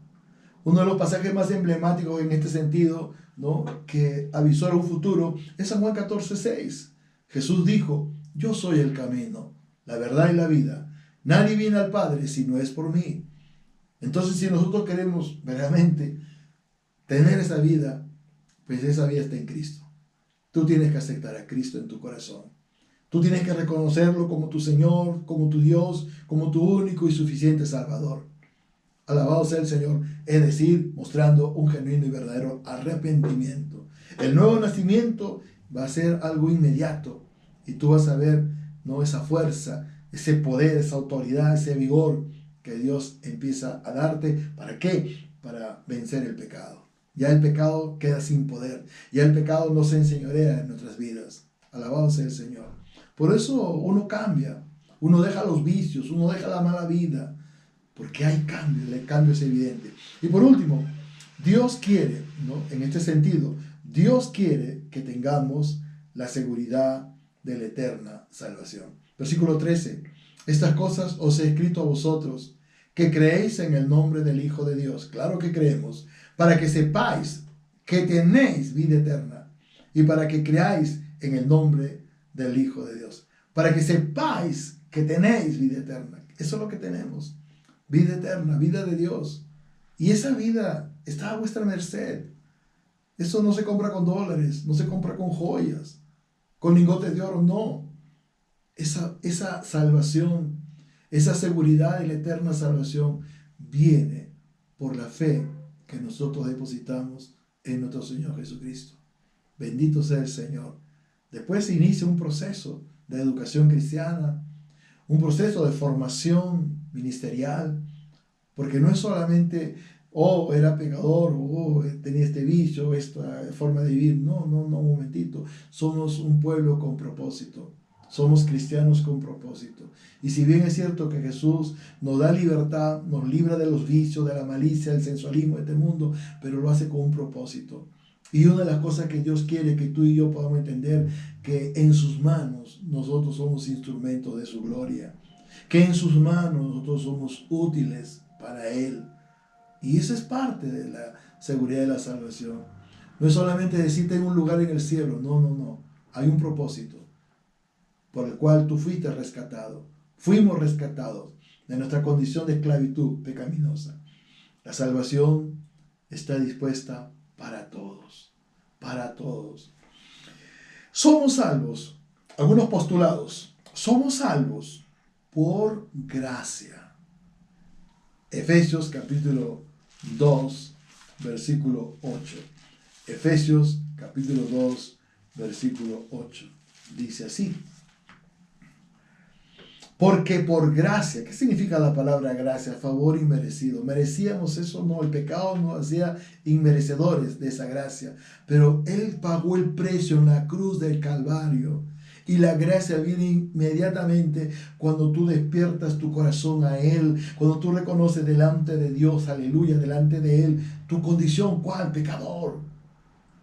Uno de los pasajes más emblemáticos en este sentido, ¿no?, que avisora un futuro, es San Juan 14:6. Jesús dijo, yo soy el camino, la verdad y la vida. Nadie viene al Padre si no es por mí. Entonces, si nosotros queremos verdaderamente tener esa vida, pues esa vida está en Cristo. Tú tienes que aceptar a Cristo en tu corazón. Tú tienes que reconocerlo como tu Señor, como tu Dios, como tu único y suficiente Salvador. Alabado sea el Señor, es decir, mostrando un genuino y verdadero arrepentimiento. El nuevo nacimiento va a ser algo inmediato y tú vas a ver, ¿no?, esa fuerza, ese poder, esa autoridad, ese vigor que Dios empieza a darte. ¿Para qué? Para vencer el pecado. Ya el pecado queda sin poder. Ya el pecado no se enseñorea en nuestras vidas. Alabado sea el Señor. Por eso uno cambia. Uno deja los vicios. Uno deja la mala vida. Porque hay cambio. El cambio es evidente. Y por último, Dios quiere, ¿no?, en este sentido, Dios quiere que tengamos la seguridad de la eterna salvación. Versículo 13. Estas cosas os he escrito a vosotros, que creéis en el nombre del Hijo de Dios. Claro que creemos. Para que sepáis que tenéis vida eterna. Y para que creáis en el nombre del Hijo de Dios. Para que sepáis que tenéis vida eterna. Eso es lo que tenemos. Vida eterna, vida de Dios. Y esa vida está a vuestra merced. Eso no se compra con dólares, no se compra con joyas, con lingotes de oro, no. Esa salvación, esa seguridad de la eterna salvación viene por la fe que nosotros depositamos en nuestro Señor Jesucristo. Bendito sea el Señor. Después se inicia un proceso de educación cristiana, un proceso de formación ministerial, porque no es solamente, oh, era pecador, oh, tenía este vicio, esta forma de vivir. No, un momentito. Somos un pueblo con propósito. Somos cristianos con propósito. Y si bien es cierto que Jesús nos da libertad, nos libra de los vicios, de la malicia, del sensualismo de este mundo, pero lo hace con un propósito. Y una de las cosas que Dios quiere que tú y yo podamos entender, que en sus manos nosotros somos instrumentos de su gloria, que en sus manos nosotros somos útiles para Él. Y esa es parte de la seguridad de la salvación. No es solamente decir tengo un lugar en el cielo, no. Hay un propósito por el cual tú fuiste rescatado. Fuimos rescatados de nuestra condición de esclavitud pecaminosa. La salvación está dispuesta para todos, para todos. Somos salvos, algunos postulados, somos salvos por gracia. Efesios capítulo 2, versículo 8. Efesios capítulo 2, versículo 8. Dice así. Porque por gracia, ¿qué significa la palabra gracia? Favor inmerecido. ¿Merecíamos eso? No, el pecado nos hacía inmerecedores de esa gracia. Pero Él pagó el precio en la cruz del Calvario. Y la gracia viene inmediatamente cuando tú despiertas tu corazón a Él, cuando tú reconoces delante de Dios, aleluya, delante de Él, tu condición, ¿cuál? Pecador.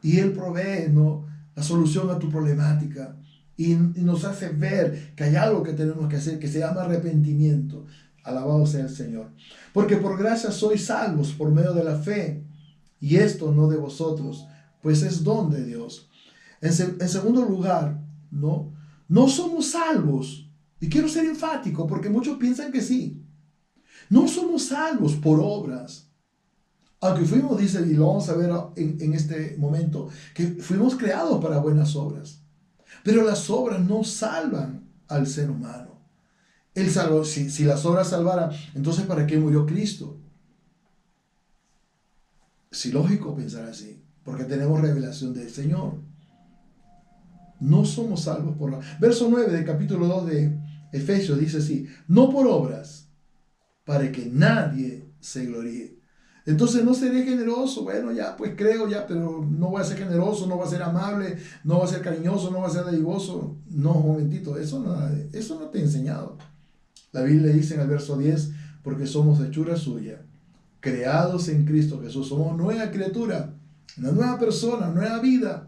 Y Él provee, ¿no?, la solución a tu problemática. Y nos hace ver que hay algo que tenemos que hacer, que se llama arrepentimiento. Alabado sea el Señor. Porque por gracia sois salvos por medio de la fe. Y esto no de vosotros, pues es don de Dios. En segundo lugar, no somos salvos. Y quiero ser enfático porque muchos piensan que sí. No somos salvos por obras. Aunque fuimos, dice, y lo vamos a ver en este momento, que fuimos creados para buenas obras. Pero las obras no salvan al ser humano. Si las obras salvaran, entonces ¿para qué murió Cristo? Sí, lógico pensar así, porque tenemos revelación del Señor. No somos salvos por obras. Verso 9 del capítulo 2 de Efesios dice así: no por obras, para que nadie se gloríe. Entonces no seré generoso, bueno, ya pues creo ya, pero no voy a ser generoso, no voy a ser amable, no voy a ser cariñoso, no voy a ser dadivoso. No, un momentito, eso no te he enseñado. La Biblia dice en el verso 10, porque somos hechura suya, creados en Cristo Jesús, somos nueva criatura, una nueva persona, nueva vida,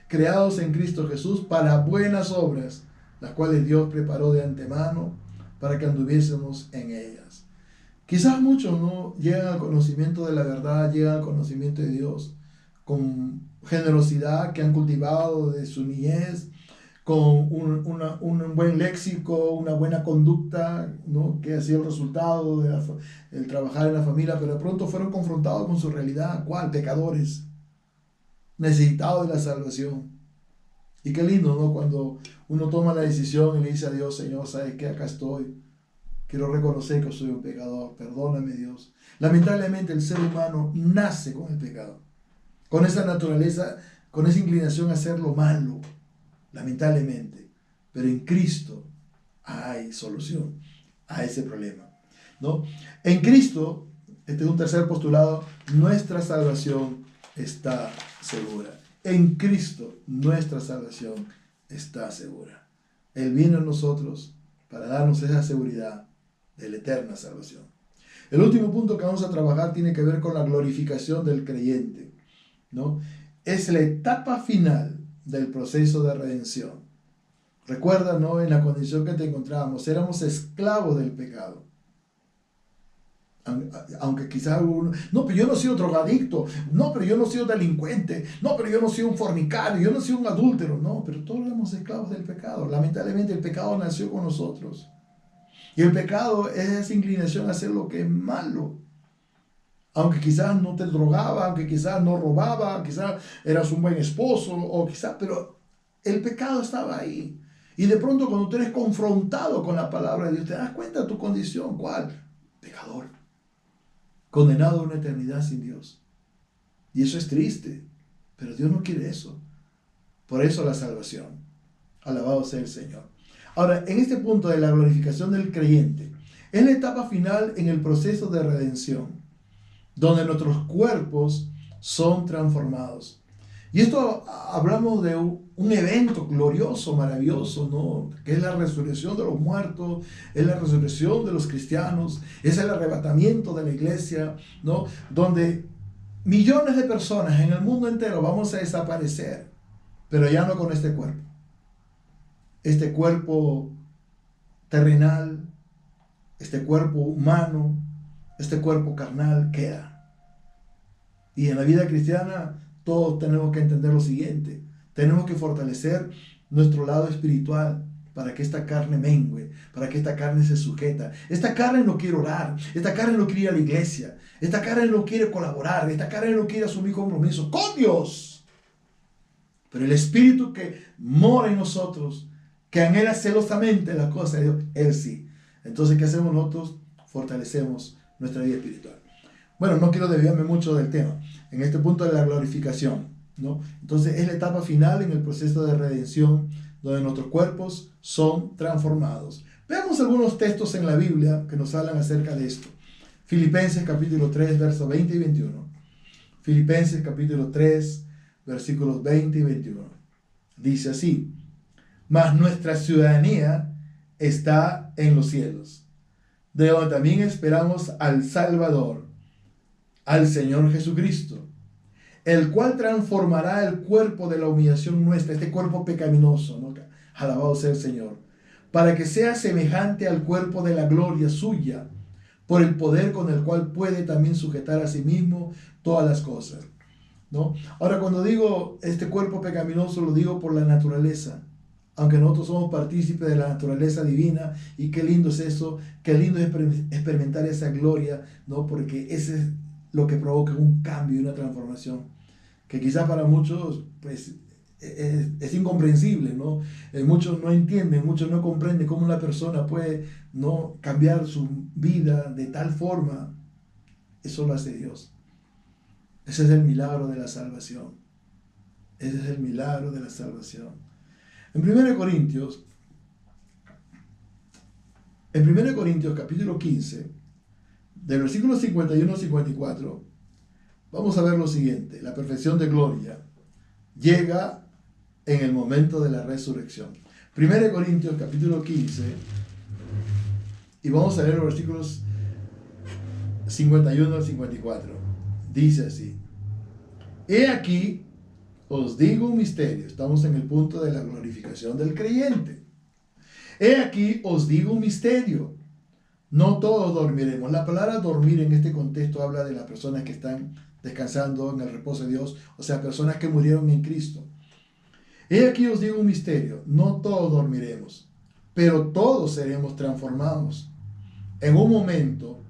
creados en Cristo Jesús para buenas obras, las cuales Dios preparó de antemano para que anduviésemos en ellas. Quizás muchos no llegan al conocimiento de la verdad, llegan al conocimiento de Dios con generosidad que han cultivado desde su niñez, con un buen léxico, una buena conducta, ¿no?, que ha sido el resultado del trabajar en la familia, pero de pronto fueron confrontados con su realidad. ¿Cuál? Pecadores, necesitados de la salvación. Y qué lindo, ¿no?, cuando uno toma la decisión y le dice a Dios: Señor, ¿sabes qué? Acá estoy. Quiero reconocer que soy un pecador. Perdóname, Dios. Lamentablemente el ser humano nace con el pecado, con esa naturaleza, con esa inclinación a hacer lo malo, lamentablemente. Pero en Cristo hay solución a ese problema, ¿no? En Cristo, este es un tercer postulado, nuestra salvación está segura. En Cristo nuestra salvación está segura. Él vino a nosotros para darnos esa seguridad de la eterna salvación. El último punto que vamos a trabajar tiene que ver con la glorificación del creyente, ¿no? Es la etapa final del proceso de redención. Recuerda, ¿no?, en la condición que te encontrábamos, éramos esclavos del pecado. Aunque quizás uno, no, pero yo no he sido drogadicto, no, pero yo no he sido delincuente, no, pero yo no he sido un fornicario, yo no he sido un adúltero, no, pero todos éramos esclavos del pecado. Lamentablemente el pecado nació con nosotros. Y el pecado es esa inclinación a hacer lo que es malo. Aunque quizás no te drogaba, aunque quizás no robaba, quizás eras un buen esposo, o quizás, pero el pecado estaba ahí. Y de pronto cuando tú eres confrontado con la palabra de Dios, te das cuenta de tu condición. ¿Cuál? Pecador. Condenado a una eternidad sin Dios. Y eso es triste, pero Dios no quiere eso. Por eso la salvación. Alabado sea el Señor. Ahora, en este punto de la glorificación del creyente, es la etapa final en el proceso de redención, donde nuestros cuerpos son transformados. Y esto hablamos de un evento glorioso, maravilloso, ¿no?, que es la resurrección de los muertos, es la resurrección de los cristianos, es el arrebatamiento de la iglesia, ¿no?, donde millones de personas en el mundo entero vamos a desaparecer, pero ya no con este cuerpo. Este cuerpo terrenal, este cuerpo humano, este cuerpo carnal queda. Y en la vida cristiana todos tenemos que entender lo siguiente: tenemos que fortalecer nuestro lado espiritual para que esta carne mengue, para que esta carne se sujeta. Esta carne no quiere orar, esta carne no quiere ir a la iglesia, esta carne no quiere colaborar, esta carne no quiere asumir compromiso con Dios. Pero el Espíritu que mora en nosotros, que anhela celosamente las cosas de Dios, Él sí. Entonces, ¿qué hacemos nosotros? Fortalecemos nuestra vida espiritual. Bueno, no quiero desviarme mucho del tema. En este punto de la glorificación, ¿no? Entonces, es la etapa final en el proceso de redención, donde nuestros cuerpos son transformados. Veamos algunos textos en la Biblia que nos hablan acerca de esto. Filipenses capítulo 3, versos 20 y 21. Filipenses capítulo 3, versículos 20 y 21. Dice así: mas nuestra ciudadanía está en los cielos, de donde también esperamos al Salvador, al Señor Jesucristo, el cual transformará el cuerpo de la humillación nuestra, este cuerpo pecaminoso, ¿no? Alabado sea el Señor, para que sea semejante al cuerpo de la gloria suya, por el poder con el cual puede también sujetar a sí mismo todas las cosas, ¿no? Ahora, cuando digo este cuerpo pecaminoso, lo digo por la naturaleza, aunque nosotros somos partícipes de la naturaleza divina, y qué lindo es eso, qué lindo es experimentar esa gloria, ¿no? Porque ese es lo que provoca un cambio y una transformación, que quizás para muchos, pues, es incomprensible, ¿no? Muchos no entienden, muchos no comprenden cómo una persona puede no cambiar su vida de tal forma. Eso lo hace Dios. Ese es el milagro de la salvación. Ese es el milagro de la salvación. En 1 Corintios capítulo 15, del versículo 51 al 54, vamos a ver lo siguiente. La perfección de gloria llega en el momento de la resurrección. 1 Corintios capítulo 15, y vamos a leer los versículos 51 al 54. Dice así: He aquí, os digo un misterio. Estamos en el punto de la glorificación del creyente. He aquí, os digo un misterio. No todos dormiremos. La palabra dormir en este contexto habla de las personas que están descansando en el reposo de Dios, o sea, personas que murieron en Cristo. He aquí os digo un misterio, no todos dormiremos, pero todos seremos transformados. En un momento,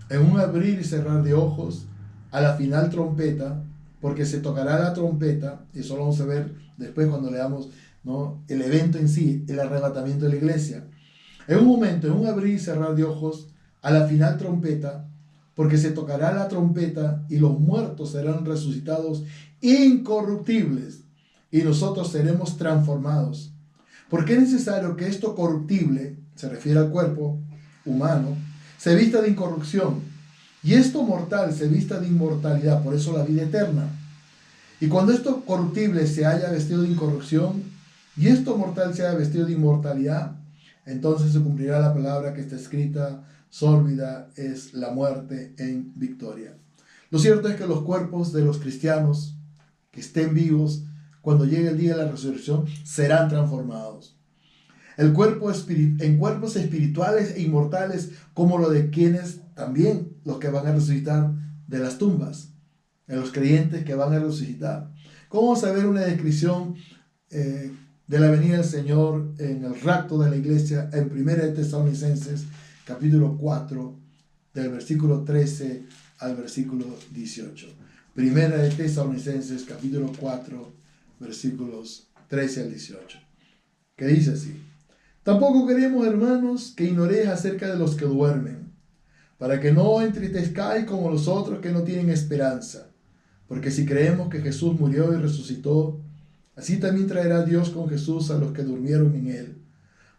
en un abrir y cerrar de ojos, a la final trompeta, porque se tocará la trompeta, y eso lo vamos a ver después cuando leamos, ¿no?, el evento en sí, el arrebatamiento de la iglesia. En un momento, en un abrir y cerrar de ojos, a la final trompeta, porque se tocará la trompeta y los muertos serán resucitados incorruptibles, y nosotros seremos transformados. Porque es necesario que esto corruptible, se refiere al cuerpo humano, se vista de incorrupción, y esto mortal se vista de inmortalidad, por eso la vida eterna. Y cuando esto corruptible se haya vestido de incorrupción, y esto mortal se haya vestido de inmortalidad, entonces se cumplirá la palabra que está escrita: sólvida es la muerte en victoria. Lo cierto es que los cuerpos de los cristianos que estén vivos cuando llegue el día de la resurrección serán transformados. En cuerpos espirituales e inmortales, como lo de quienes también, los que van a resucitar de las tumbas, en los creyentes que van a resucitar. ¿Cómo vamos a ver una descripción de la venida del Señor en el rapto de la iglesia en 1 Tesalonicenses capítulo 4, del versículo 13 al versículo 18? 1 Tesalonicenses capítulo 4, versículos 13 al 18, que dice así: Tampoco queremos, hermanos, que ignoréis acerca de los que duermen, para que no entristezcáis como los otros que no tienen esperanza. Porque si creemos que Jesús murió y resucitó, así también traerá Dios con Jesús a los que durmieron en él.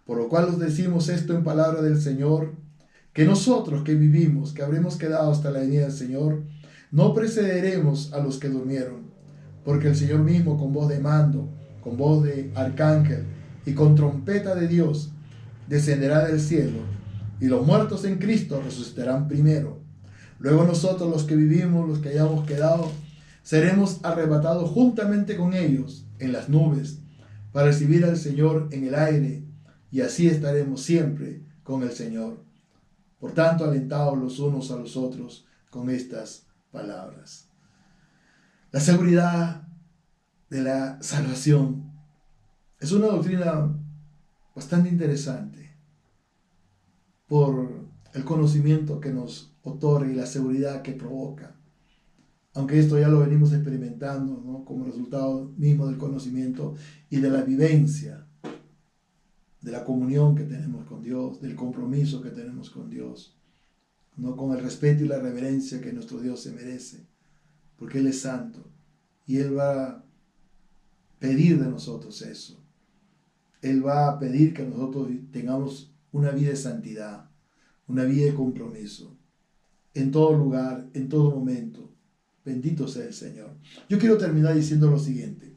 Por lo cual os decimos esto en palabra del Señor, que nosotros que vivimos, que habremos quedado hasta la venida del Señor, no precederemos a los que durmieron. Porque el Señor mismo, con voz de mando, con voz de arcángel y con trompeta de Dios, descenderá del cielo, y los muertos en Cristo resucitarán primero. Luego nosotros, los que vivimos, los que hayamos quedado, seremos arrebatados juntamente con ellos en las nubes, para recibir al Señor en el aire, y así estaremos siempre con el Señor. Por tanto, alentaos los unos a los otros con estas palabras. La seguridad de la salvación es una doctrina bastante interesante por el conocimiento que nos otorga y la seguridad que provoca. Aunque esto ya lo venimos experimentando, ¿no?, como resultado mismo del conocimiento y de la vivencia, de la comunión que tenemos con Dios, del compromiso que tenemos con Dios, ¿no?, con el respeto y la reverencia que nuestro Dios se merece, porque Él es santo y Él va a pedir de nosotros eso. Él va a pedir que nosotros tengamos una vida de santidad, una vida de compromiso, en todo lugar, en todo momento. Bendito sea el Señor. Yo quiero terminar diciendo lo siguiente.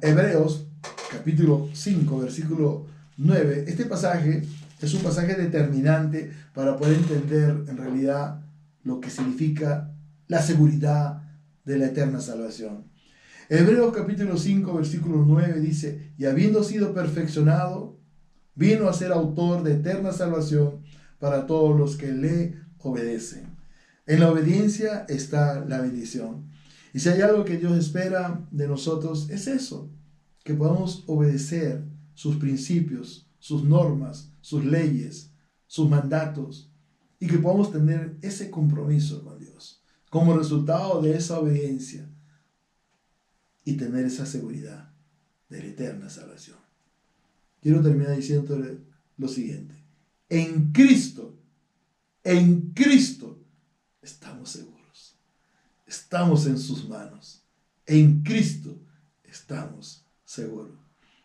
Hebreos, capítulo 5, versículo 9. Este pasaje es un pasaje determinante para poder entender en realidad lo que significa la seguridad de la eterna salvación. Hebreos capítulo 5, versículo 9 dice, y habiendo sido perfeccionado, vino a ser autor de eterna salvación para todos los que le obedecen. En la obediencia está la bendición. Y si hay algo que Dios espera de nosotros, es eso, que podamos obedecer sus principios, sus normas, sus leyes, sus mandatos, y que podamos tener ese compromiso con Dios como resultado de esa obediencia y tener esa seguridad de la eterna salvación. Quiero terminar diciéndole lo siguiente. En Cristo estamos seguros. Estamos en sus manos. En Cristo estamos seguros.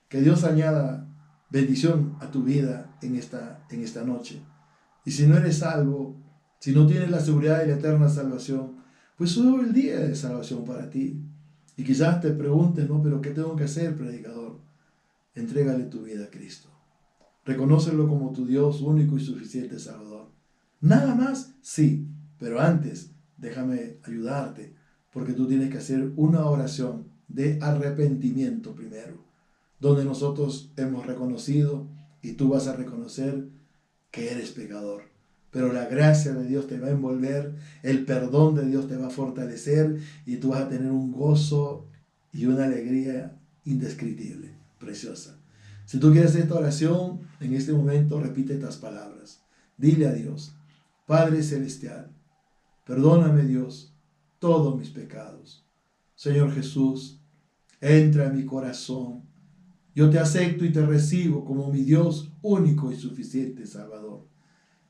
Que Dios añada bendición a tu vida en esta noche. Y si no eres salvo, si no tienes la seguridad de la eterna salvación, pues hoy es el día de salvación para ti. Y quizás te preguntes, ¿no? ¿Pero qué tengo que hacer, predicador? Entrégale tu vida a Cristo. Reconócelo como tu Dios único y suficiente Salvador. Nada más, sí, pero antes déjame ayudarte, porque tú tienes que hacer una oración de arrepentimiento primero, donde nosotros hemos reconocido y tú vas a reconocer que eres pecador. Pero la gracia de Dios te va a envolver, el perdón de Dios te va a fortalecer y tú vas a tener un gozo y una alegría indescriptible, preciosa. Si tú quieres esta oración, en este momento repite estas palabras. Dile a Dios, Padre Celestial, perdóname Dios todos mis pecados. Señor Jesús, entra en mi corazón. Yo te acepto y te recibo como mi Dios único y suficiente Salvador.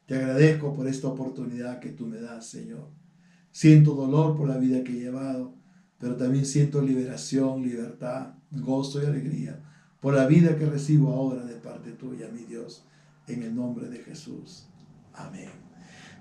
Te agradezco por esta oportunidad que tú me das, Señor. Siento dolor por la vida que he llevado, pero también siento liberación, libertad, gozo y alegría por la vida que recibo ahora de parte tuya, mi Dios, en el nombre de Jesús. Amén.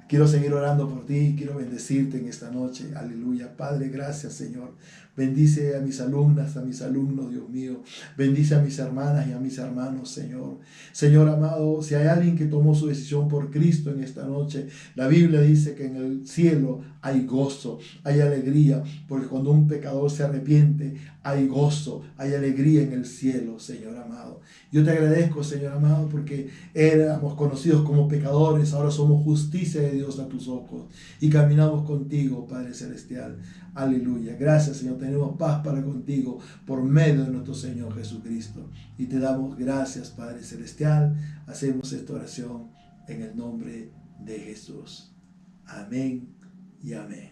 Quiero seguir orando por ti, quiero bendecirte en esta noche. Aleluya. Padre, gracias, Señor. Bendice a mis alumnas, a mis alumnos, Dios mío. Bendice a mis hermanas y a mis hermanos, Señor. Señor amado, si hay alguien que tomó su decisión por Cristo en esta noche, la Biblia dice que en el cielo hay gozo, hay alegría, porque cuando un pecador se arrepiente, hay gozo, hay alegría en el cielo, Señor amado. Yo te agradezco, Señor amado, porque éramos conocidos como pecadores, ahora somos justicia de Dios a tus ojos y caminamos contigo, Padre Celestial. Aleluya. Gracias, Señor. Tenemos paz para contigo por medio de nuestro Señor Jesucristo. Y te damos gracias, Padre Celestial. Hacemos esta oración en el nombre de Jesús. Amén y amén.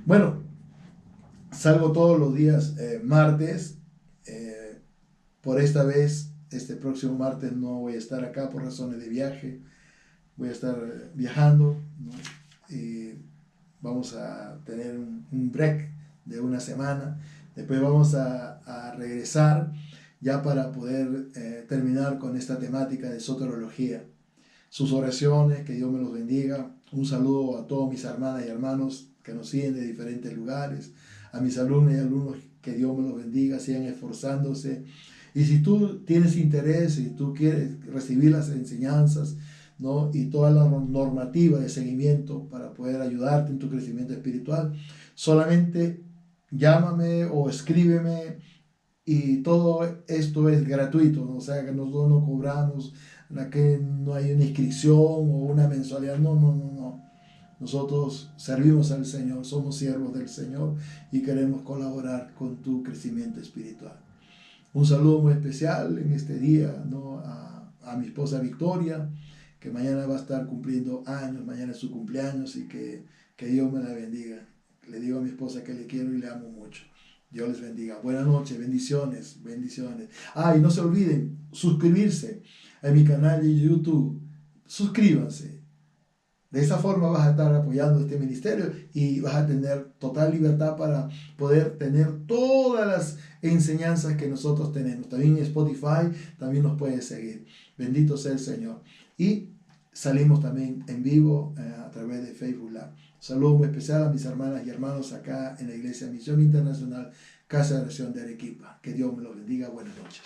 Bueno, salgo todos los días martes. Por esta vez, este próximo martes no voy a estar acá por razones de viaje. Voy a estar viajando, ¿no? Y vamos a tener un break de una semana. Después vamos a regresar ya para poder terminar con esta temática de soterología. Sus oraciones, que Dios me los bendiga. Un saludo a todos mis hermanas y hermanos que nos siguen de diferentes lugares. A mis alumnos y alumnos, que Dios me los bendiga, sigan esforzándose. Y si tú tienes interés y tú quieres recibir las enseñanzas, ¿no? Y toda la normativa de seguimiento para poder ayudarte en tu crecimiento espiritual, solamente llámame o escríbeme, y todo esto es gratuito, ¿no? O sea que nosotros no cobramos, que no hay una inscripción o una mensualidad, no. Nosotros servimos al Señor, somos siervos del Señor y queremos colaborar con tu crecimiento espiritual. Un saludo muy especial en este día, ¿no? a mi esposa Victoria, que mañana va a estar cumpliendo años, mañana es su cumpleaños, y que Dios me la bendiga. Le digo a mi esposa que le quiero y le amo mucho. Dios les bendiga. Buenas noches, bendiciones, bendiciones. Y no se olviden suscribirse a mi canal de YouTube. Suscríbanse. De esa forma vas a estar apoyando este ministerio y vas a tener total libertad para poder tener todas las enseñanzas que nosotros tenemos. También en Spotify, también nos puedes seguir. Bendito sea el Señor. Y salimos también en vivo a través de Facebook Live. Saludo muy especial a mis hermanas y hermanos acá en la Iglesia Misión Internacional Casa de Oración de Arequipa. Que Dios me los bendiga. Buenas noches.